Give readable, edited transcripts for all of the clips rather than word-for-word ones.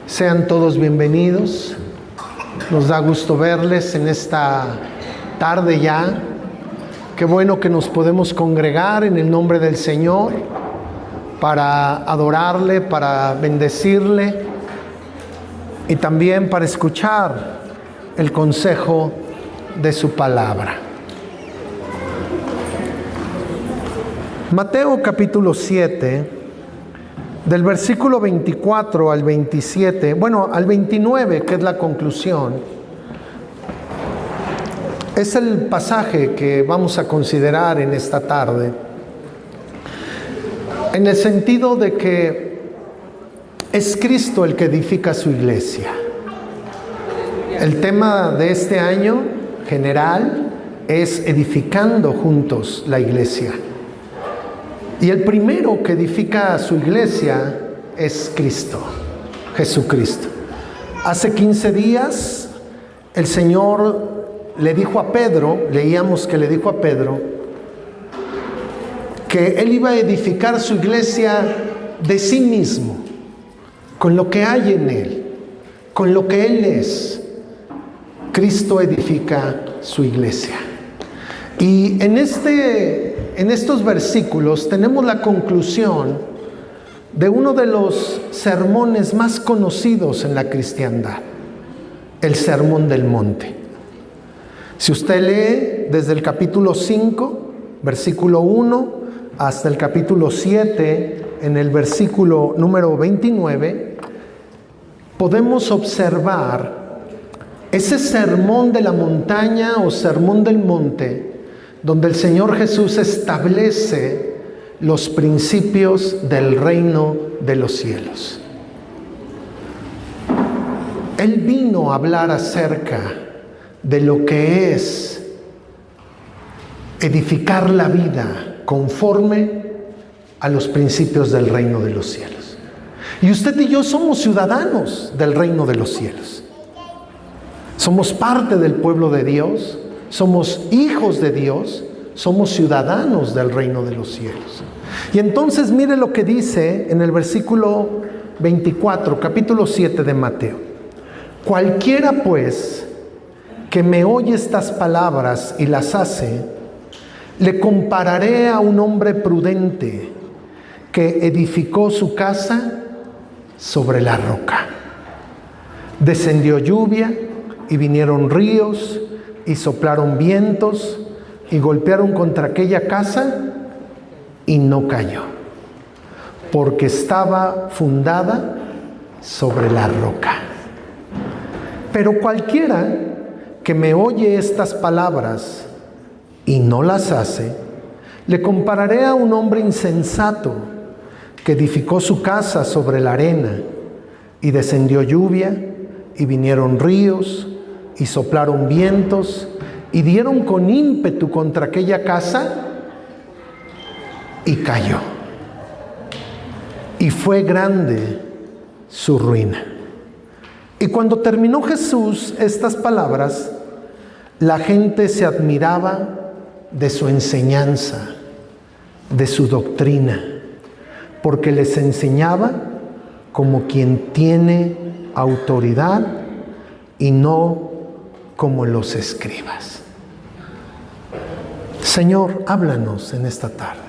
Sean todos bienvenidos. Nos da gusto verles en esta tarde ya. Qué bueno que nos podemos congregar en el nombre del Señor para adorarle, para bendecirle y también para escuchar el consejo de su palabra. Mateo capítulo 7, del versículo 24 al 27, al 29, que es la conclusión, es el pasaje que vamos a considerar en esta tarde, en el sentido de que es Cristo el que edifica su iglesia. El tema de este año general es edificando juntos la iglesia. Y el primero que edifica su iglesia es Cristo, Jesucristo. Hace 15 días el Señor le dijo a Pedro, leíamos que le dijo a Pedro, que Él iba a edificar su iglesia de sí mismo, con lo que hay en Él, con lo que Él es. Cristo edifica su iglesia. Y en estos versículos tenemos la conclusión de uno de los sermones más conocidos en la cristiandad, el Sermón del Monte. Si usted lee desde el capítulo 5, versículo 1, hasta el capítulo 7, en el versículo número 29, podemos observar ese sermón de la montaña o sermón del monte, donde el Señor Jesús establece los principios del reino de los cielos. Él vino a hablar acerca de lo que es edificar la vida conforme a los principios del reino de los cielos. Y usted y yo somos ciudadanos del reino de los cielos. Somos parte del pueblo de Dios. Somos hijos de Dios, somos ciudadanos del reino de los cielos. Y entonces mire lo que dice en el versículo 24, capítulo 7 de Mateo. Cualquiera pues que me oye estas palabras y las hace, le compararé a un hombre prudente que edificó su casa sobre la roca. Descendió lluvia y vinieron ríos y soplaron vientos y golpearon contra aquella casa y no cayó, porque estaba fundada sobre la roca. Pero cualquiera que me oye estas palabras y no las hace, le compararé a un hombre insensato que edificó su casa sobre la arena, y descendió lluvia y vinieron ríos y soplaron vientos y dieron con ímpetu contra aquella casa y cayó. Y fue grande su ruina. Y cuando terminó Jesús estas palabras, la gente se admiraba de su enseñanza, de su doctrina, porque les enseñaba como quien tiene autoridad y no como los escribas. Señor, háblanos en esta tarde.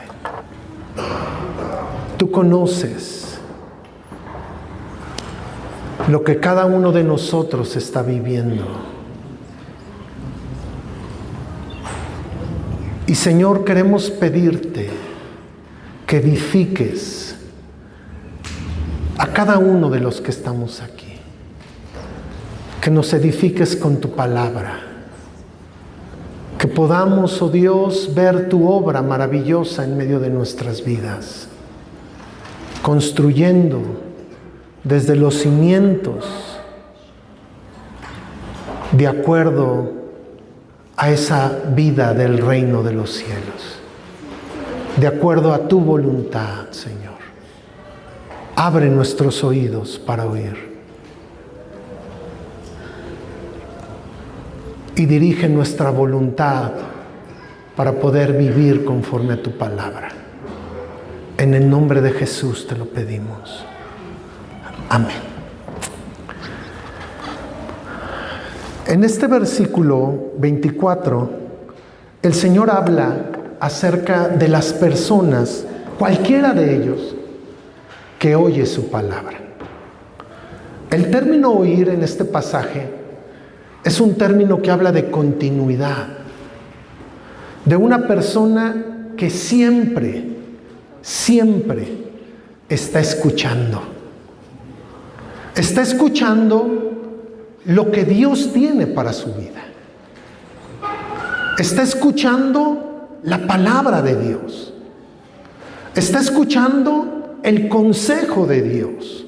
Tú conoces lo que cada uno de nosotros está viviendo. Y Señor, queremos pedirte que edifiques a cada uno de los que estamos aquí. Que nos edifiques con tu palabra. Que podamos, oh Dios, ver tu obra maravillosa en medio de nuestras vidas. Construyendo desde los cimientos de acuerdo a esa vida del reino de los cielos. De acuerdo a tu voluntad, Señor. Abre nuestros oídos para oír. Y dirige nuestra voluntad para poder vivir conforme a tu palabra. En el nombre de Jesús te lo pedimos. Amén. En este versículo 24, el Señor habla acerca de las personas, cualquiera de ellos, que oye su palabra. El término oír en este pasaje es un término que habla de continuidad, de una persona que siempre está escuchando. Está escuchando lo que Dios tiene para su vida. Está escuchando la palabra de Dios. Está escuchando el consejo de Dios.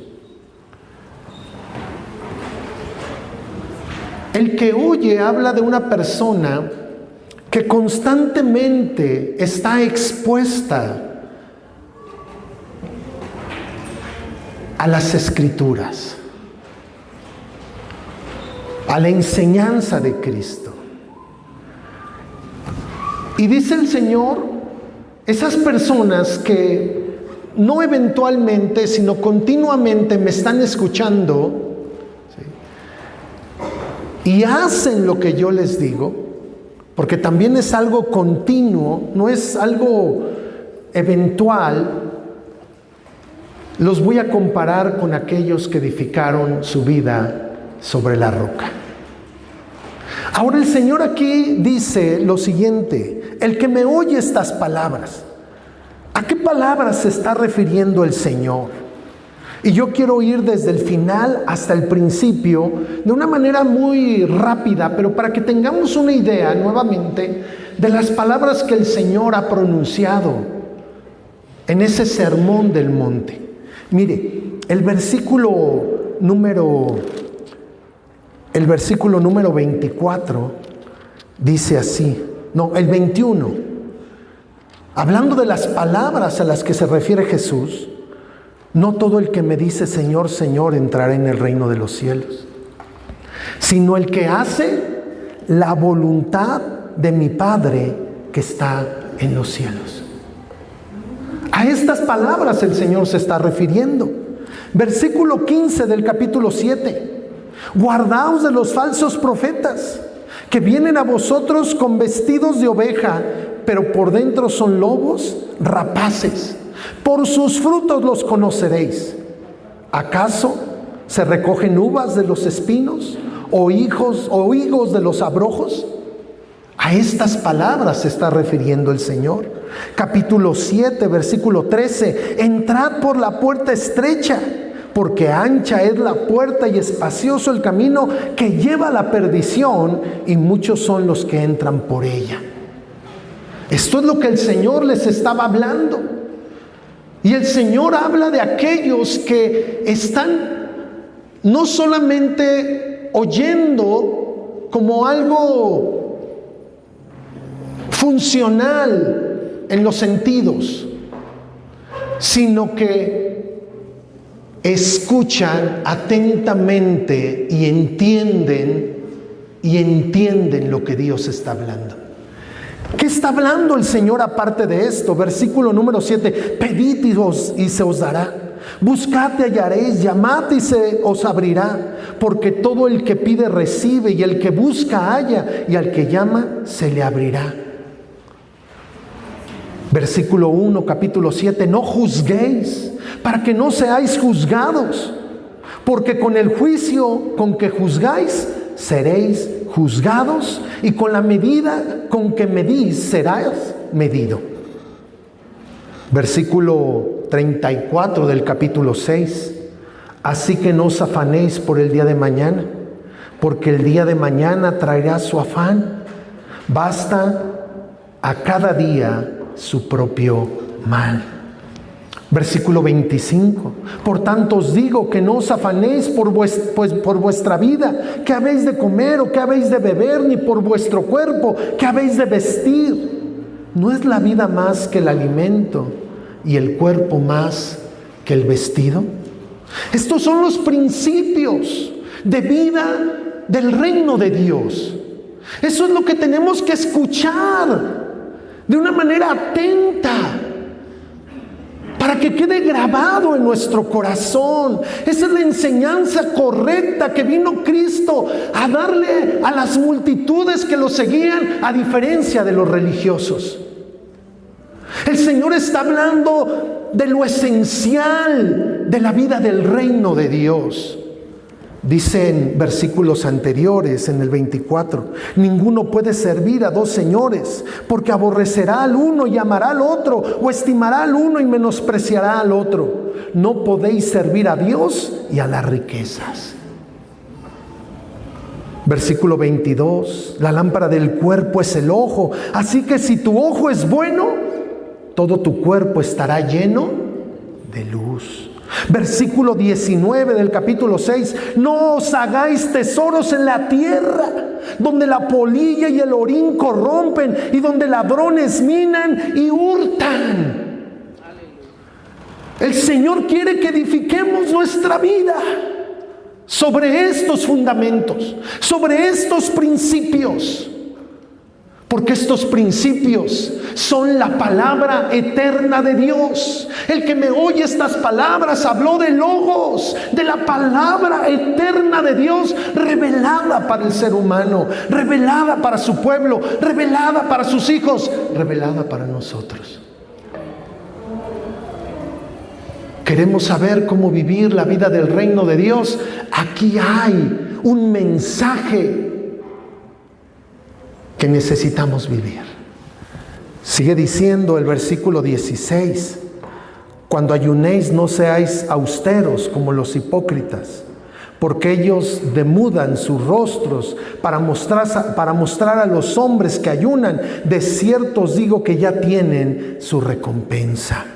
El que oye habla de una persona que constantemente está expuesta a las Escrituras, a la enseñanza de Cristo. Y dice el Señor, esas personas que no eventualmente, sino continuamente me están escuchando, ¿sí?, y hacen lo que yo les digo, porque también es algo continuo, no es algo eventual. Los voy a comparar con aquellos que edificaron su vida sobre la roca. Ahora el Señor aquí dice lo siguiente: el que me oye estas palabras. ¿A qué palabras se está refiriendo el Señor? Y yo quiero ir desde el final hasta el principio de una manera muy rápida, pero para que tengamos una idea nuevamente de las palabras que el Señor ha pronunciado en ese sermón del monte. Mire, el versículo número 24 dice así, el 21, hablando de las palabras a las que se refiere Jesús: no todo el que me dice Señor, Señor entrará en el reino de los cielos, sino el que hace la voluntad de mi Padre que está en los cielos. A estas palabras el Señor se está refiriendo. Versículo 15 del capítulo 7. Guardaos de los falsos profetas, que vienen a vosotros con vestidos de oveja, pero por dentro son lobos rapaces. Por sus frutos los conoceréis. ¿Acaso se recogen uvas de los espinos o higos de los abrojos? A estas palabras se está refiriendo el Señor. Capítulo 7, versículo 13. Entrad por la puerta estrecha, porque ancha es la puerta y espacioso el camino que lleva a la perdición, y muchos son los que entran por ella. Esto es lo que el Señor les estaba hablando. Y el Señor habla de aquellos que están no solamente oyendo como algo funcional en los sentidos, sino que escuchan atentamente y entienden lo que Dios está hablando. ¿Qué está hablando el Señor aparte de esto? Versículo número 7. Pedid y se os dará. Buscad y hallaréis. Llamad y se os abrirá. Porque todo el que pide recibe, y el que busca halla, y al que llama se le abrirá. Versículo 1, capítulo 7. No juzguéis, para que no seáis juzgados. Porque con el juicio con que juzgáis, seréis juzgados, y con la medida con que medís serás medido. Versículo 34 del capítulo 6. Así que no os afanéis por el día de mañana, porque el día de mañana traerá su afán. Basta a cada día su propio mal. Versículo 25. Por tanto os digo que no os afanéis por vuestra vida, qué habéis de comer o qué habéis de beber, ni por vuestro cuerpo, qué habéis de vestir. ¿No es la vida más que el alimento y el cuerpo más que el vestido? Estos son los principios de vida del reino de Dios. Eso es lo que tenemos que escuchar de una manera atenta, para que quede grabado en nuestro corazón. Esa es la enseñanza correcta que vino Cristo a darle a las multitudes que lo seguían, a diferencia de los religiosos. El Señor está hablando de lo esencial de la vida del reino de Dios. Dice en versículos anteriores, en el 24, ninguno puede servir a dos señores, porque aborrecerá al uno y amará al otro, o estimará al uno y menospreciará al otro. No podéis servir a Dios y a las riquezas. Versículo 22, la lámpara del cuerpo es el ojo, así que si tu ojo es bueno, todo tu cuerpo estará lleno de luz. Versículo 19 del capítulo 6, no os hagáis tesoros en la tierra, donde la polilla y el orín corrompen, y donde ladrones minan y hurtan. El Señor quiere que edifiquemos nuestra vida sobre estos fundamentos, sobre estos principios. Porque estos principios son la palabra eterna de Dios. El que me oye estas palabras habló de Logos, de la palabra eterna de Dios, revelada para el ser humano, revelada para su pueblo, revelada para sus hijos, revelada para nosotros. Queremos saber cómo vivir la vida del reino de Dios. Aquí hay un mensaje que necesitamos vivir. Sigue diciendo el versículo 16, cuando ayunéis no seáis austeros como los hipócritas, porque ellos demudan sus rostros para mostrar a los hombres que ayunan. De cierto os digo que ya tienen su recompensa.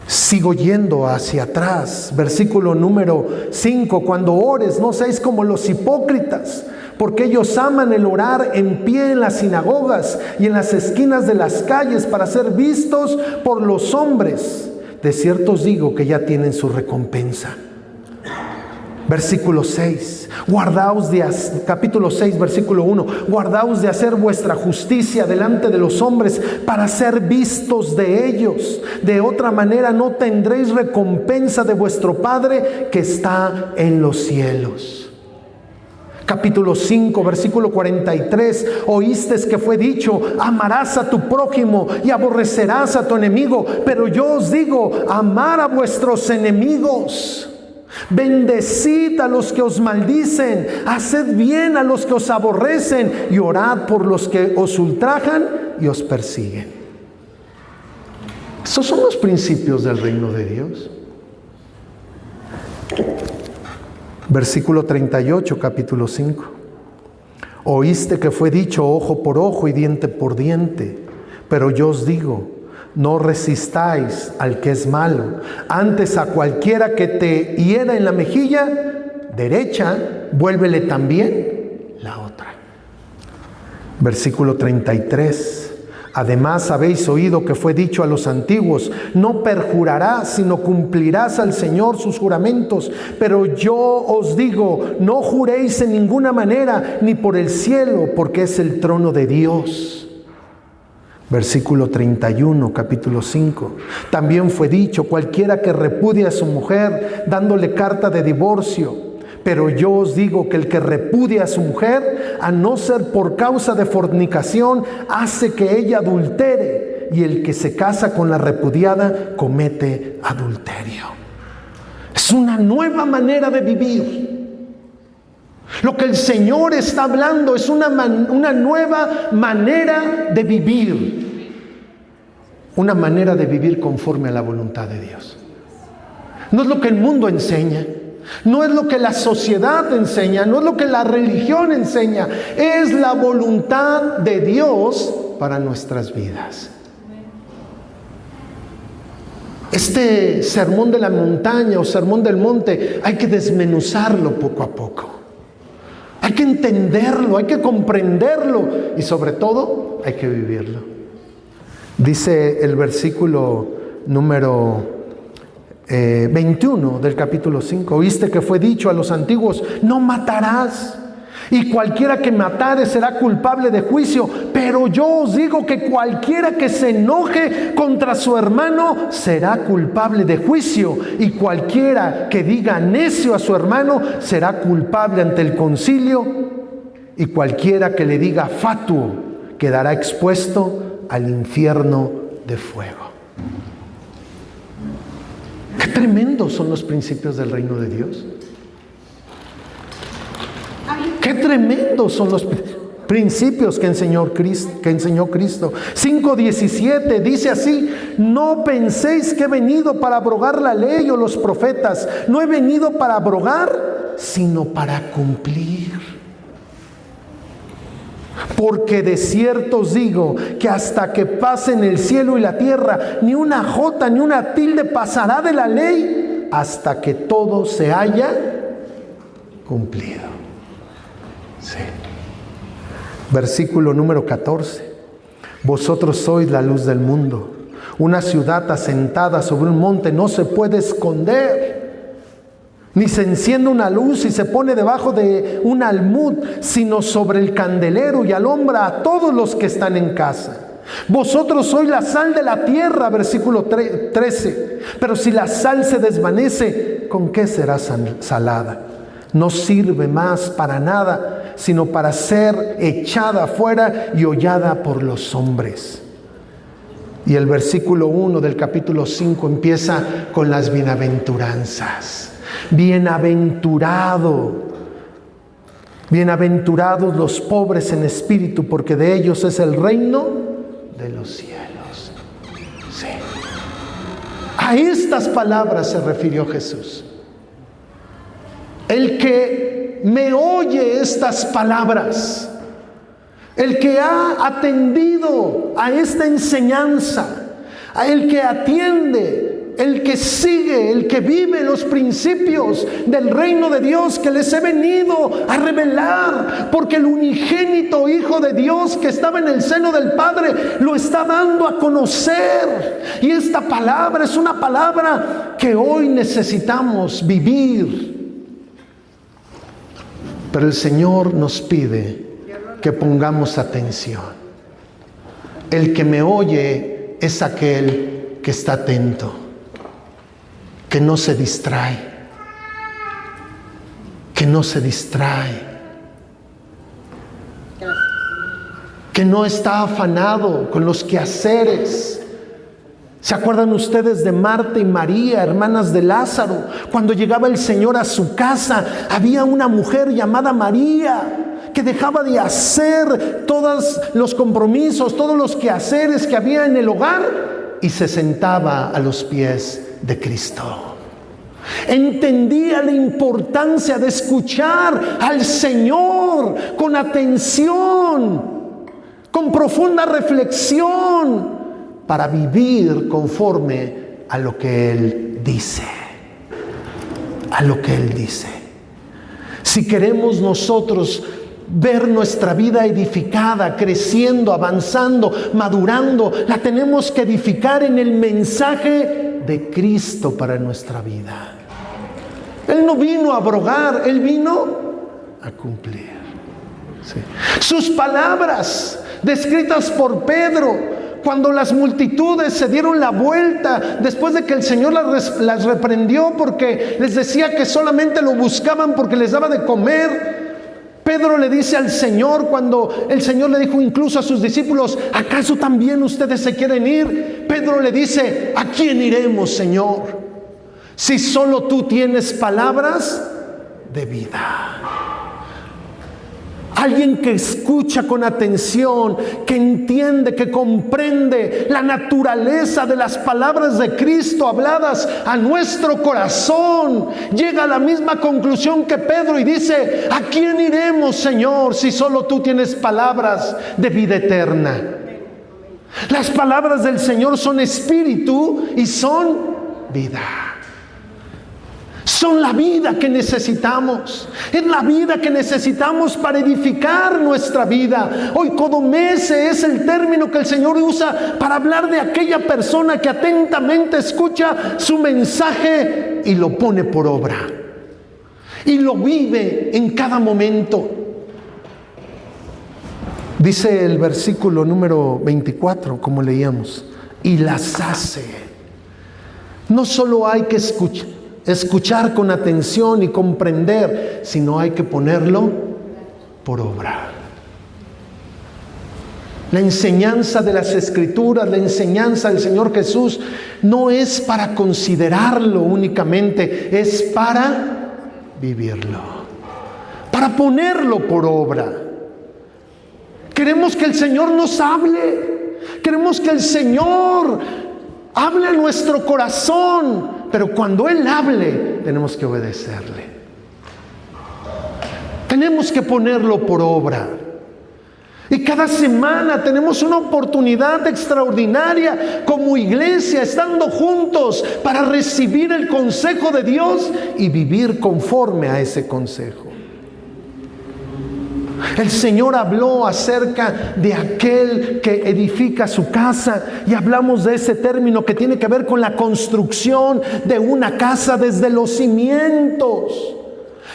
Sigo yendo hacia atrás, versículo número 5, cuando ores no seáis como los hipócritas, porque ellos aman el orar en pie en las sinagogas y en las esquinas de las calles para ser vistos por los hombres. De cierto os digo que ya tienen su recompensa. Versículo 6, capítulo 6, versículo 1, guardaos de hacer vuestra justicia delante de los hombres para ser vistos de ellos. De otra manera no tendréis recompensa de vuestro Padre que está en los cielos. Capítulo 5, versículo 43, oíste que fue dicho, amarás a tu prójimo y aborrecerás a tu enemigo, pero yo os digo, amar a vuestros enemigos. Bendecid a los que os maldicen, haced bien a los que os aborrecen y orad por los que os ultrajan y os persiguen. Esos son los principios del reino de Dios. Versículo 38, capítulo 5. Oíste que fue dicho ojo por ojo y diente por diente, pero yo os digo, no resistáis al que es malo, antes a cualquiera que te hiera en la mejilla derecha, vuélvele también la otra. Versículo 33. Además habéis oído que fue dicho a los antiguos, no perjurarás, sino cumplirás al Señor sus juramentos. Pero yo os digo, no juréis en ninguna manera, ni por el cielo, porque es el trono de Dios. Versículo 31, capítulo 5. También fue dicho, cualquiera que repudie a su mujer, dándole carta de divorcio. Pero yo os digo que el que repudia a su mujer, a no ser por causa de fornicación, hace que ella adultere, y el que se casa con la repudiada comete adulterio. Es una nueva manera de vivir. Lo que el Señor está hablando es una nueva manera de vivir. Una manera de vivir conforme a la voluntad de Dios. No es lo que el mundo enseña. No es lo que la sociedad enseña, no es lo que la religión enseña, es la voluntad de Dios para nuestras vidas. Este sermón de la montaña o sermón del monte hay que desmenuzarlo poco a poco. Hay que entenderlo, hay que comprenderlo y sobre todo hay que vivirlo. Dice el versículo número 21 del capítulo 5. Oíste que fue dicho a los antiguos, no matarás. Y cualquiera que matare será culpable de juicio. Pero yo os digo que cualquiera que se enoje contra su hermano será culpable de juicio. Y cualquiera que diga necio a su hermano será culpable ante el concilio. Y cualquiera que le diga fatuo quedará expuesto al infierno de fuego. Qué tremendos son los principios del reino de Dios. Qué tremendos son los principios que enseñó Cristo. 5:17 dice así: no penséis que he venido para abrogar la ley o los profetas. No he venido para abrogar, sino para cumplir. Porque de cierto os digo que hasta que pasen el cielo y la tierra, ni una jota ni una tilde pasará de la ley hasta que todo se haya cumplido. Sí. Versículo número 14. Vosotros sois la luz del mundo. Una ciudad asentada sobre un monte no se puede esconder, ni se enciende una luz y se pone debajo de un almud, sino sobre el candelero y alumbra a todos los que están en casa. Vosotros sois la sal de la tierra, versículo 13. Pero si la sal se desvanece, ¿con qué será salada? No sirve más para nada, sino para ser echada afuera y hollada por los hombres. Y el versículo 1 del capítulo 5 empieza con las bienaventuranzas. Bienaventurados los pobres en espíritu, porque de ellos es el reino de los cielos. Sí. A estas palabras se refirió Jesús. El que me oye estas palabras, el que ha atendido a esta enseñanza, a el que atiende, el que sigue, el que vive los principios del reino de Dios que les he venido a revelar, porque el unigénito Hijo de Dios que estaba en el seno del Padre lo está dando a conocer. Y esta palabra es una palabra que hoy necesitamos vivir. Pero el Señor nos pide que pongamos atención. El que me oye es aquel que está atento, que no se distrae, que no está afanado con los quehaceres. ¿Se acuerdan ustedes de Marta y María, hermanas de Lázaro? Cuando llegaba el Señor a su casa, había una mujer llamada María que dejaba de hacer todos los compromisos, todos los quehaceres que había en el hogar y se sentaba a los pies de Cristo. Entendía la importancia de escuchar al Señor con atención, con profunda reflexión, para vivir conforme a lo que Él dice. A lo que Él dice. Si queremos nosotros ver nuestra vida edificada, creciendo, avanzando, madurando, la tenemos que edificar en el mensaje de Cristo para nuestra vida. Él no vino a abrogar, Él vino a cumplir. Sí. Sus palabras descritas por Pedro, cuando las multitudes se dieron la vuelta después de que el Señor las reprendió porque les decía que solamente lo buscaban porque les daba de comer, Pedro le dice al Señor, cuando el Señor le dijo incluso a sus discípulos: ¿acaso también ustedes se quieren ir? Pedro le dice: ¿a quién iremos, Señor? Si solo tú tienes palabras de vida. Alguien que escucha con atención, que entiende, que comprende la naturaleza de las palabras de Cristo habladas a nuestro corazón, llega a la misma conclusión que Pedro y dice: ¿a quién iremos, Señor, si solo tú tienes palabras de vida eterna? Las palabras del Señor son espíritu y son vida. Son la vida que necesitamos. Es la vida que necesitamos para edificar nuestra vida. Oikodumese es el término que el Señor usa para hablar de aquella persona que atentamente escucha su mensaje y lo pone por obra. Y lo vive en cada momento. Dice el versículo número 24, como leíamos, y las hace. No solo hay que escuchar con atención y comprender, sino hay que ponerlo por obra. La enseñanza de las Escrituras, la enseñanza del Señor Jesús, no es para considerarlo únicamente, es para vivirlo, para ponerlo por obra. Queremos que el Señor nos hable, queremos que el Señor hable a nuestro corazón, pero cuando Él hable, tenemos que obedecerle. Tenemos que ponerlo por obra. Y cada semana tenemos una oportunidad extraordinaria como iglesia, estando juntos para recibir el consejo de Dios y vivir conforme a ese consejo. El Señor habló acerca de aquel que edifica su casa, y hablamos de ese término que tiene que ver con la construcción de una casa desde los cimientos.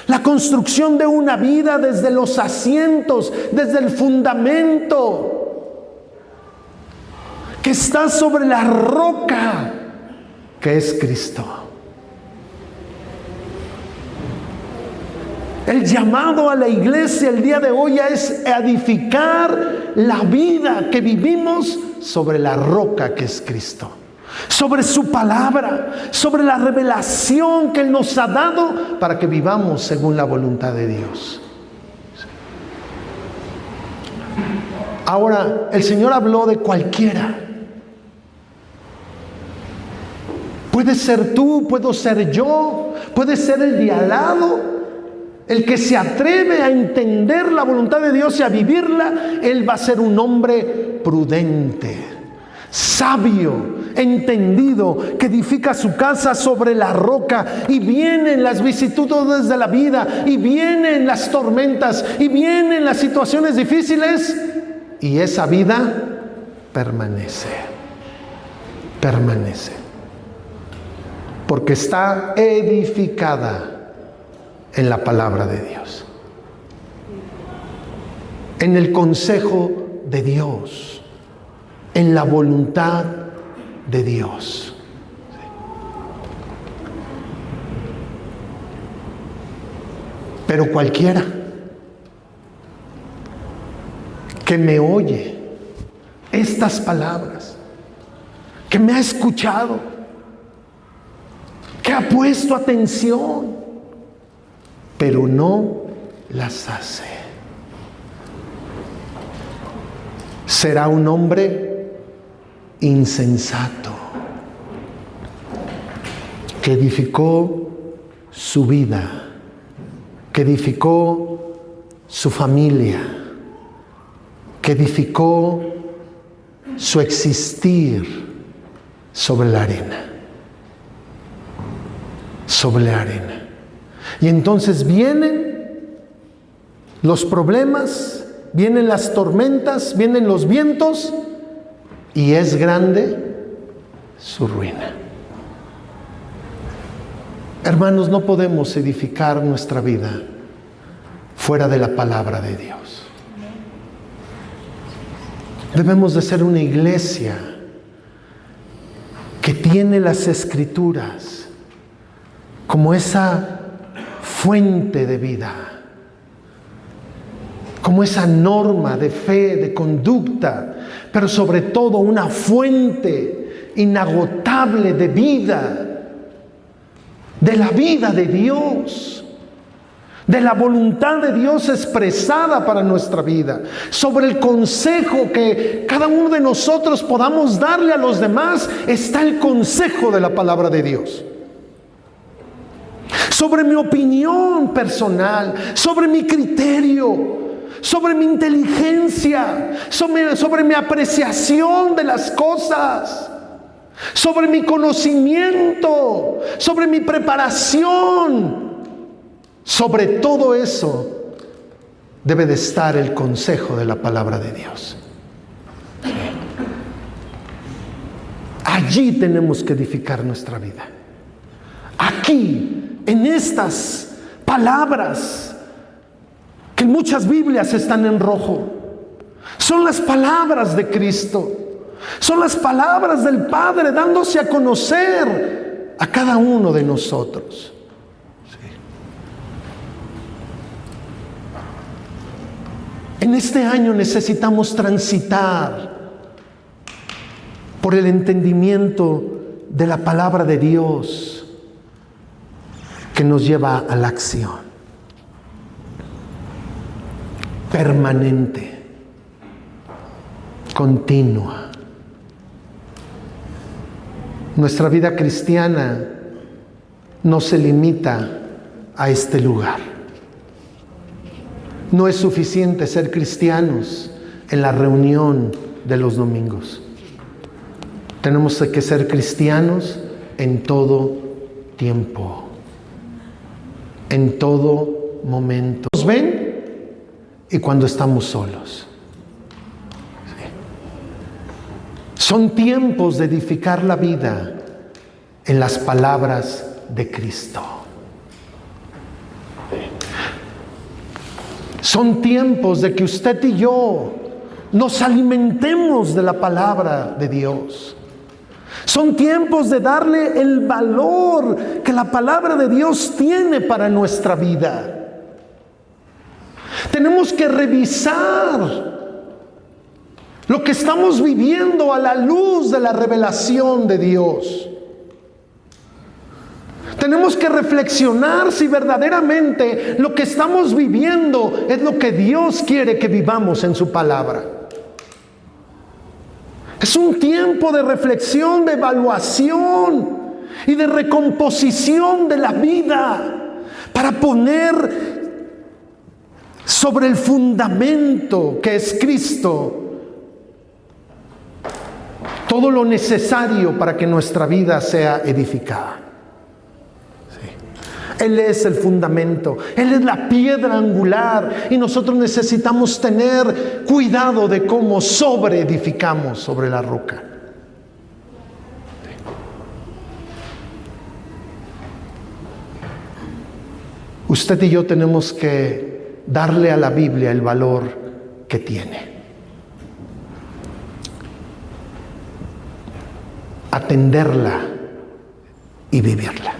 La construcción de una vida desde los asientos, desde el fundamento, que está sobre la roca que es Cristo. El llamado a la iglesia el día de hoy es edificar la vida que vivimos sobre la roca que es Cristo. Sobre su palabra, sobre la revelación que Él nos ha dado para que vivamos según la voluntad de Dios. Ahora, el Señor habló de cualquiera. Puede ser tú, puedo ser yo, puede ser el de al lado. El que se atreve a entender la voluntad de Dios y a vivirla, él va a ser un hombre prudente, sabio, entendido, que edifica su casa sobre la roca, y vienen las vicisitudes de la vida, y vienen las tormentas, y vienen las situaciones difíciles, y esa vida permanece, porque está edificada en la palabra de Dios, en el consejo de Dios, en la voluntad de Dios. Pero cualquiera que me oye estas palabras, que me ha escuchado, que ha puesto atención, pero no las hace, será un hombre insensato, que edificó su vida, que edificó su familia, que edificó su existir sobre la arena, Y entonces vienen los problemas, vienen las tormentas, vienen los vientos, y es grande su ruina. Hermanos, no podemos edificar nuestra vida fuera de la palabra de Dios. Debemos de ser una iglesia que tiene las Escrituras como esa fuente de vida, como esa norma de fe, de conducta, pero sobre todo una fuente inagotable de vida, de la vida de Dios, de la voluntad de Dios expresada para nuestra vida, sobre el consejo que cada uno de nosotros podamos darle a los demás. Está el consejo de la palabra de Dios. Sobre mi opinión personal, sobre mi criterio, sobre mi inteligencia, sobre mi apreciación de las cosas, sobre mi conocimiento, sobre mi preparación. Sobre todo eso debe de estar el consejo de la palabra de Dios. Allí tenemos que edificar nuestra vida. Aquí, en estas palabras, que en muchas Biblias están en rojo, Son las palabras de Cristo. Son las palabras del Padre dándose a conocer a cada uno de nosotros. Sí. En este año necesitamos transitar por el entendimiento de la palabra de Dios que nos lleva a la acción permanente, continua. Nuestra vida cristiana no se limita a este lugar. No es suficiente ser cristianos en la reunión de los domingos. Tenemos que ser cristianos en todo tiempo, en todo momento. Nos ven y cuando estamos solos. Son tiempos de edificar la vida en las palabras de Cristo. Son tiempos de que usted y yo nos alimentemos de la palabra de Dios. Son tiempos de darle el valor que la palabra de Dios tiene para nuestra vida. Tenemos que revisar lo que estamos viviendo a la luz de la revelación de Dios. Tenemos que reflexionar si verdaderamente lo que estamos viviendo es lo que Dios quiere que vivamos en su palabra. Es un tiempo de reflexión, de evaluación y de recomposición de la vida para poner sobre el fundamento que es Cristo todo lo necesario para que nuestra vida sea edificada. Sí. Él es el fundamento, Él es la piedra angular y nosotros necesitamos tener cuidado de cómo sobreedificamos sobre la roca. Sí. Usted y yo tenemos que darle a la Biblia el valor que tiene. Atenderla y vivirla.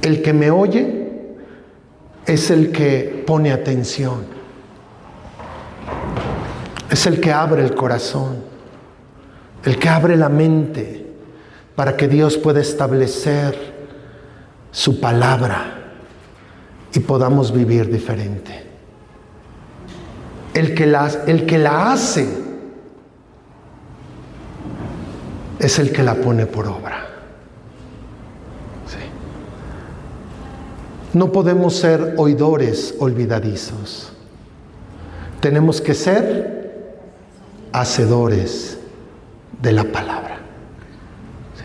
El que me oye es el que pone atención. Es el que abre el corazón, el que abre la mente para que Dios pueda establecer su palabra y podamos vivir diferente. El que la hace es el que la pone por obra. Sí. No podemos ser oidores olvidadizos. Tenemos que ser hacedores de la palabra. Sí.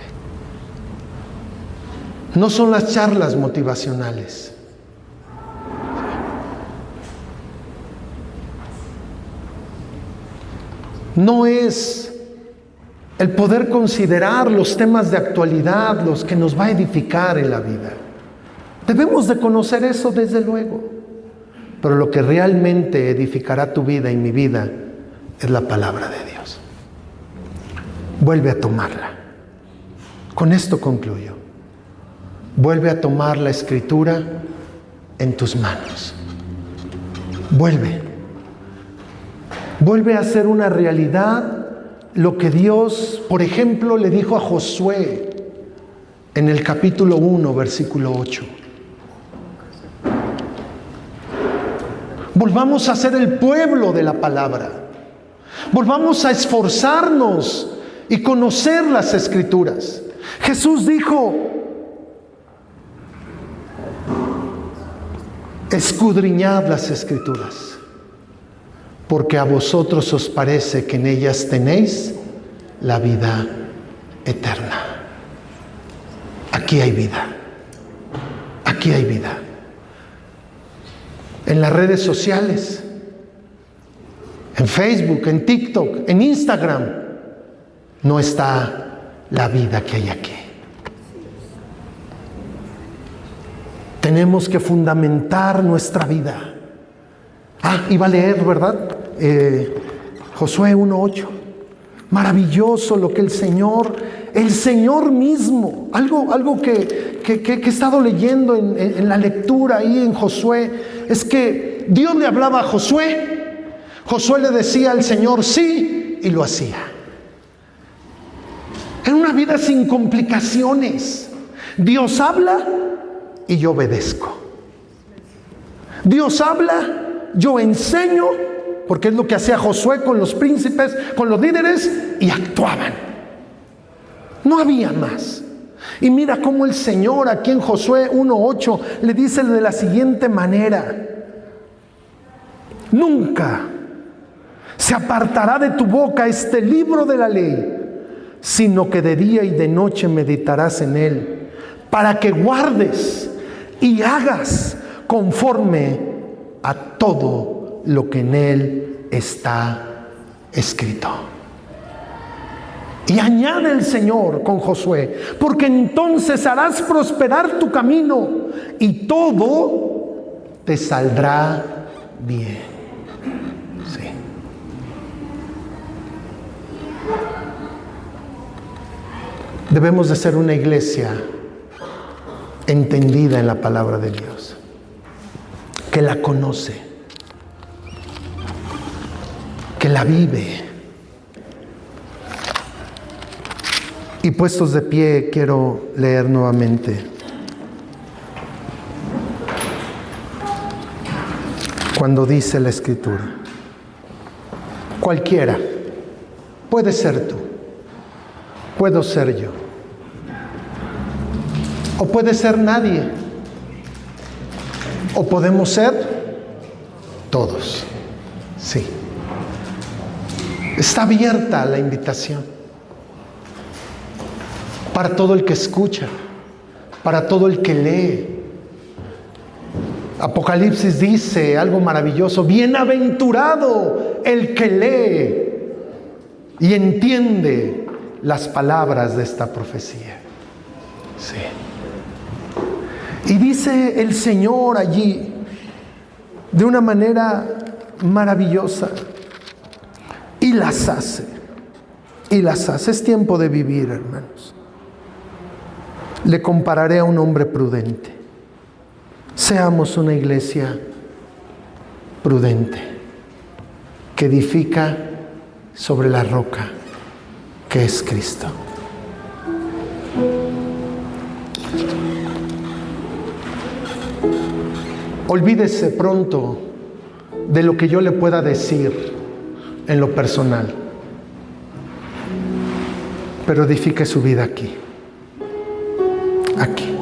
No son las charlas motivacionales. No es el poder considerar los temas de actualidad, los que nos va a edificar en la vida. Debemos de conocer eso desde luego. Pero lo que realmente edificará tu vida y mi vida es la palabra de Dios. Vuelve a tomarla. Con esto concluyo. Vuelve a tomar la Escritura en tus manos. Vuelve a hacer una realidad lo que Dios, por ejemplo, le dijo a Josué en el capítulo 1, versículo 8. Volvamos a ser el pueblo de la palabra. Volvamos a esforzarnos y conocer las Escrituras. Jesús dijo: escudriñad las Escrituras, porque a vosotros os parece que en ellas tenéis la vida eterna. Aquí hay vida. Aquí hay vida. En las redes sociales, en Facebook, en TikTok, en Instagram, no está la vida que hay aquí. Tenemos que fundamentar nuestra vida Iba a leer, ¿verdad? Josué 1:8. Maravilloso lo que el Señor mismo, algo que he estado leyendo en la lectura ahí en Josué, es que Dios le hablaba a Josué, Josué le decía al Señor sí y lo hacía. En una vida sin complicaciones, Dios habla y yo obedezco. Dios habla, yo enseño, porque es lo que hacía Josué con los príncipes, con los líderes, y actuaban. No había más. Y mira cómo el Señor aquí en Josué 1:8 le dice de la siguiente manera: nunca se apartará de tu boca este libro de la ley, sino que de día y de noche meditarás en él, para que guardes y hagas conforme a todo lo que en él está escrito. Y añade el Señor con Josué: porque entonces harás prosperar tu camino y todo te saldrá bien. Sí. Debemos de ser una iglesia entendida en la palabra de Dios, que la conoce, que la vive. Y puestos de pie, quiero leer nuevamente cuando dice la Escritura: cualquiera, puede ser tú, puedo ser yo, o puede ser nadie, o podemos ser todos. Sí. Está abierta la invitación para todo el que escucha, para todo el que lee. Apocalipsis dice algo maravilloso: bienaventurado el que lee y entiende las palabras de esta profecía. Sí. Y dice el Señor allí de una manera maravillosa: y las hace, y las hace. Es tiempo de vivir, hermanos. Le compararé a un hombre prudente. Seamos una iglesia prudente, que edifica sobre la roca que es Cristo. Olvídese pronto de lo que yo le pueda decir en lo personal, pero edifique su vida aquí. Aquí.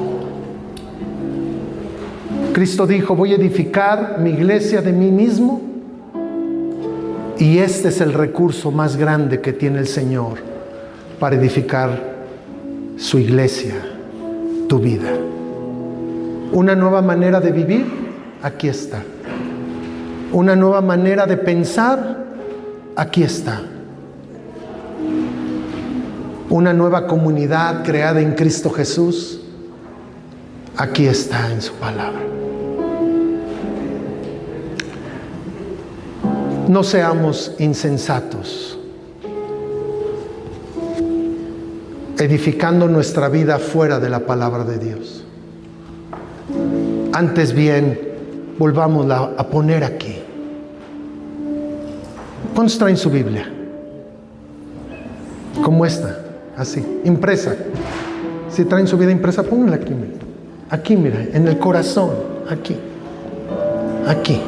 Cristo dijo: voy a edificar mi iglesia de mí mismo, y este es el recurso más grande que tiene el Señor para edificar su iglesia, tu vida. Una nueva manera de vivir, aquí está. Una nueva manera de pensar, aquí está. Una nueva comunidad creada en Cristo Jesús, aquí está en su palabra. No seamos insensatos, edificando nuestra vida fuera de la palabra de Dios. Antes bien, volvámosla a poner aquí. ¿Cuántos traen su Biblia? Como esta, así, impresa. Si traen su vida impresa, pónganla aquí, mira. Aquí, mira, en el corazón, aquí. Aquí.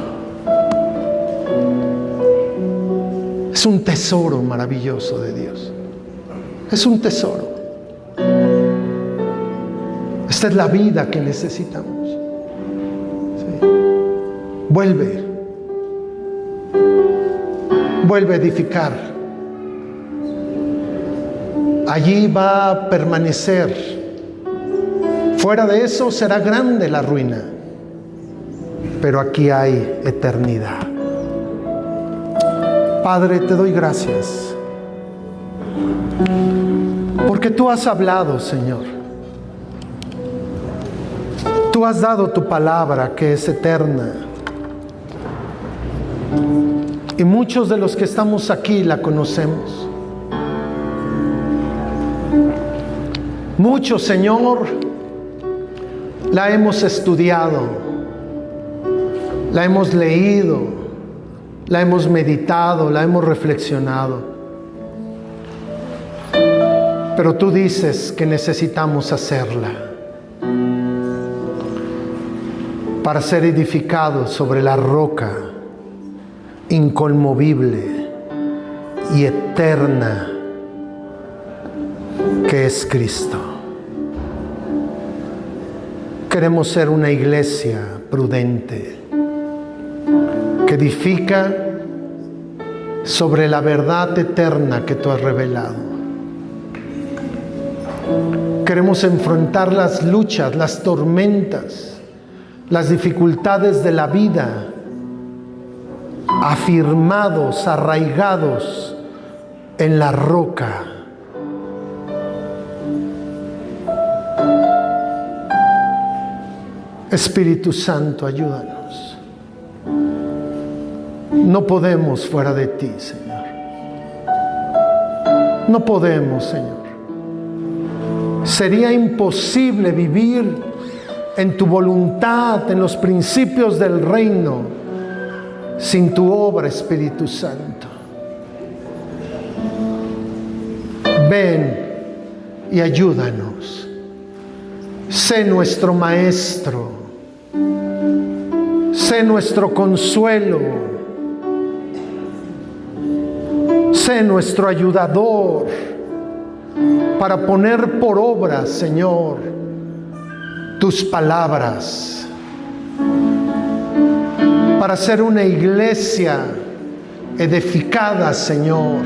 Es un tesoro maravilloso de Dios. Es un tesoro. Esta es la vida que necesitamos. ¿Sí? Vuelve a edificar. Allí va a permanecer. Fuera de eso será grande la ruina, pero aquí hay eternidad. Padre, te doy gracias porque tú has hablado, Señor. Tú has dado tu palabra que es eterna. Y muchos de los que estamos aquí la conocemos. Muchos, Señor, la hemos estudiado, la hemos leído, la hemos meditado, la hemos reflexionado. Pero tú dices que necesitamos hacerla para ser edificados sobre la roca inconmovible y eterna que es Cristo. Queremos ser una iglesia prudente que edifica sobre la verdad eterna que tú has revelado. Queremos enfrentar las luchas, las tormentas, las dificultades de la vida, afirmados, arraigados en la roca. Espíritu Santo, ayúdanos. No podemos fuera de ti, Señor. No podemos, Señor. Sería imposible vivir en tu voluntad, en los principios del reino, sin tu obra, Espíritu Santo. Ven y ayúdanos. Sé nuestro maestro. Sé nuestro consuelo. Sé nuestro ayudador para poner por obra, Señor, tus palabras, para ser una iglesia edificada, Señor,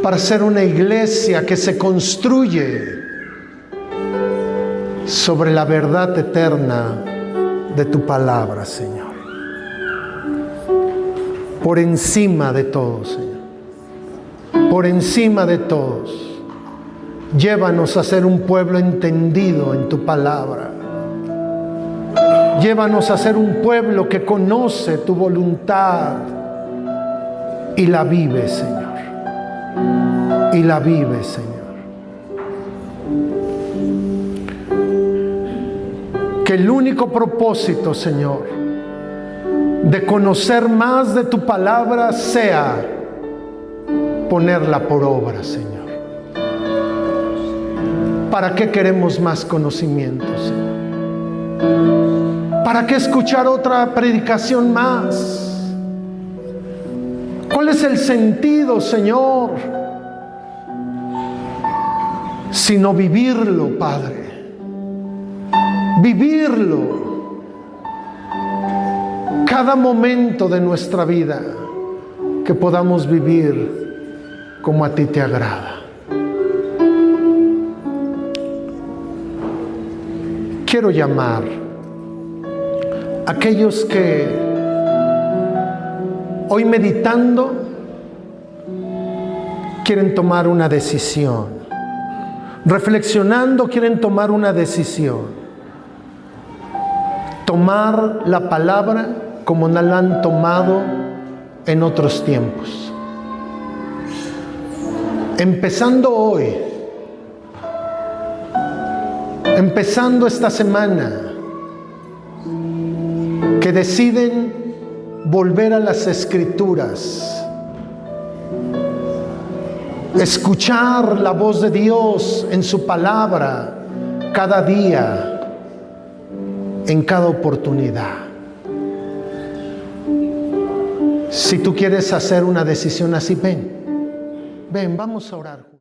para ser una iglesia que se construye sobre la verdad eterna de tu palabra, Señor. Por encima de todo, Señor. Por encima de todos. Llévanos a ser un pueblo entendido en tu palabra. Llévanos a ser un pueblo que conoce tu voluntad y la vive, Señor. Y la vive, Señor. Que el único propósito, Señor, de conocer más de tu palabra sea ponerla por obra, Señor. ¿Para qué queremos más conocimiento, Señor? ¿Para qué escuchar otra predicación más? ¿Cuál es el sentido, Señor? Sino vivirlo, Padre. Vivirlo. Cada momento de nuestra vida que podamos vivir como a ti te agrada. Quiero llamar a aquellos que hoy meditando quieren tomar una decisión, reflexionando quieren tomar una decisión, tomar la palabra como no la han tomado en otros tiempos. Empezando hoy, empezando esta semana, que deciden volver a las Escrituras, escuchar la voz de Dios en su palabra cada día, en cada oportunidad. Si tú quieres hacer una decisión así, ven, vamos a orar.